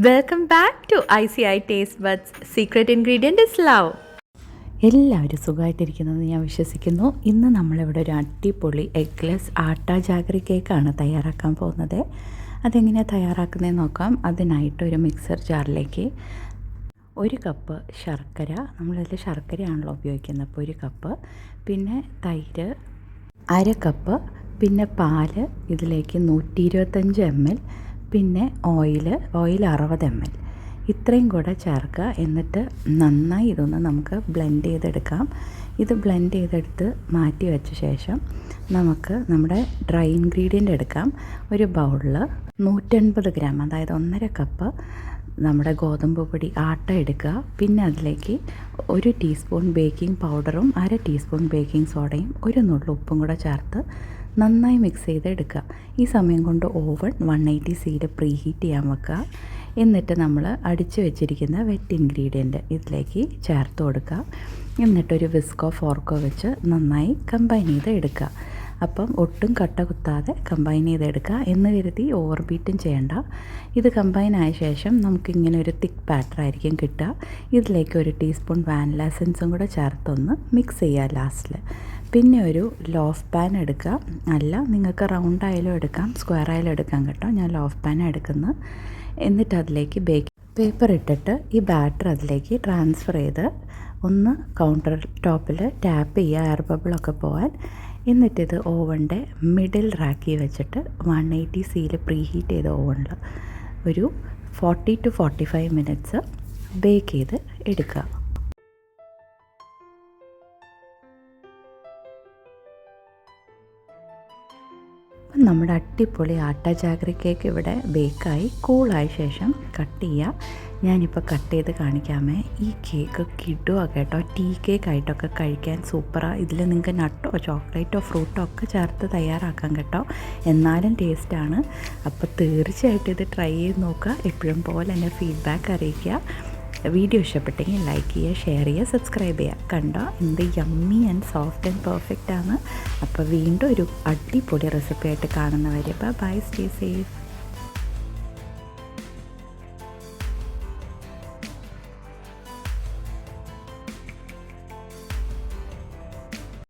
Welcome back to ICI taste buds. Secret ingredient is love. എല്ലാവരും സുഖമായിട്ടിരിക്കുന്നത് ഞാൻ വിശ്വസിക്കുന്നു. ഇന്ന് നമ്മളിവിടെ ഒരു അടിപൊളി എഗ്ലെസ് ആട്ട ജാഗറി കേക്കാണ് തയ്യാറാക്കാൻ പോകുന്നത്. അതെങ്ങനെയാണ് തയ്യാറാക്കുന്നതെന്ന് നോക്കാം. അതിനായിട്ട് ഒരു മിക്സർ ജാറിലേക്ക് 1 കപ്പ് ശർക്കര, നമ്മളിതിൽ ശർക്കരയാണല്ലോ ഉപയോഗിക്കുന്നത്, അപ്പോൾ 1 കപ്പ്, പിന്നെ തൈര് 1/2 കപ്പ്, പിന്നെ പാല് ഇതിലേക്ക് 125 ml, പിന്നെ ഓയിൽ 60 ml, ഇത്രയും കൂടെ ചേർക്കുക. എന്നിട്ട് നന്നായി ഇതൊന്ന് നമുക്ക് ബ്ലെൻഡ് ചെയ്തെടുക്കാം. ഇത് ബ്ലെൻഡ് ചെയ്തെടുത്ത് മാറ്റി വെച്ച ശേഷം നമുക്ക് നമ്മുടെ ഡ്രൈ ഇൻഗ്രീഡിയൻ്റ് എടുക്കാം. ഒരു ബൗളിൽ 180 ഗ്രാം, അതായത് 1.5 കപ്പ് നമ്മുടെ ഗോതമ്പ് പൊടി ആട്ട എടുക്കുക. പിന്നെ അതിലേക്ക് 1 ടീസ്പൂൺ ബേക്കിംഗ് പൗഡറും 1/2 ടീസ്പൂൺ ബേക്കിംഗ് സോഡയും 1 നുള്ളു ഉപ്പും കൂടെ ചേർത്ത് നന്നായി മിക്സ് ചെയ്തെടുക്കുക. ഈ സമയം കൊണ്ട് ഓവൻ 180°യിൽ പ്രീ ഹീറ്റ് ചെയ്യാൻ വെക്കുക. എന്നിട്ട് നമ്മൾ അടിച്ചു വെച്ചിരിക്കുന്ന വെറ്റ് ഇൻഗ്രീഡിയൻറ്റ് ഇതിലേക്ക് ചേർത്ത് കൊടുക്കുക. എന്നിട്ടൊരു വിസ്കോ ഫോർക്കോ വെച്ച് നന്നായി കമ്പൈൻ ചെയ്ത് എടുക്കുക. അപ്പം ഒട്ടും കട്ട കുത്താതെ കമ്പൈൻ ചെയ്തെടുക്കുക. എന്ന് കരുതി ഓവർ ബീറ്റും ചെയ്യേണ്ട. ഇത് കമ്പൈൻ ആയ ശേഷം നമുക്കിങ്ങനെ ഒരു തിക്ക് ബാറ്റർ ആയിരിക്കും കിട്ടുക. ഇതിലേക്ക് 1 ടീസ്പൂൺ വാനില എസൻസും കൂടെ ചേർത്തൊന്ന് മിക്സ് ചെയ്യുക ലാസ്റ്റിൽ. പിന്നെ ഒരു ലോഫ് പാൻ എടുക്കുക. അല്ല, നിങ്ങൾക്ക് റൗണ്ട് ആയാലും എടുക്കാം, സ്ക്വയർ ആയാലും എടുക്കാം കേട്ടോ. ഞാൻ ലോഫ് പാൻ എടുക്കുന്നത്. എന്നിട്ട് അതിലേക്ക് ബേക്കിംഗ് പേപ്പർ ഇട്ടിട്ട് ഈ ബാറ്റർ അതിലേക്ക് ട്രാൻസ്ഫർ ചെയ്ത് ഒന്ന് കൗണ്ടർ ടോപ്പിൽ ടാപ്പ് ചെയ്യുക, എയർ ബബിളൊക്കെ പോകാൻ. എന്നിട്ടിത് ഓവൻ്റെ മിഡിൽ റാക്കി വെച്ചിട്ട് 180°യിൽ പ്രീ ഹീറ്റ് ചെയ്ത ഓവനിൽ ഒരു 40 to 45 മിനിറ്റ്സ് ബേക്ക് ചെയ്ത് എടുക്കുക. അപ്പം നമ്മുടെ അടിപൊളി ആട്ട ജാഗറി കേക്ക് ഇവിടെ ബേക്കായി കൂളായ ശേഷം കട്ട് ചെയ്യുക. ഞാനിപ്പോൾ കട്ട് ചെയ്ത് കാണിക്കാമേ. ഈ കേക്ക് കിടുക കേട്ടോ. ടീ കേക്കായിട്ടൊക്കെ കഴിക്കാൻ സൂപ്പറാണ്. ഇതിൽ നിങ്ങൾക്ക് നട്ടോ ചോക്ലേറ്റോ ഫ്രൂട്ടോ ഒക്കെ ചേർത്ത് തയ്യാറാക്കാം കേട്ടോ. എന്നാലും ടേസ്റ്റാണ്. അപ്പോൾ തീർച്ചയായിട്ടും ഇത് ട്രൈ ചെയ്ത് നോക്കുക. എപ്പോഴും പോലെ എന്നെ ഫീഡ്ബാക്ക് അറിയിക്കുക. വീഡിയോ ഇഷ്ടപ്പെട്ടെങ്കിൽ ലൈക്ക് ചെയ്യുക, ഷെയർ ചെയ്യുക, സബ്സ്ക്രൈബ് ചെയ്യുക. കണ്ടോ എന്ത് yummy and soft and perfect ആണ്. അപ്പോൾ വീണ്ടും ഒരു അടിപൊളി റെസിപ്പി ആയിട്ട് കാണുന്നവരെ ബൈ, സ്റ്റേ സേഫ്.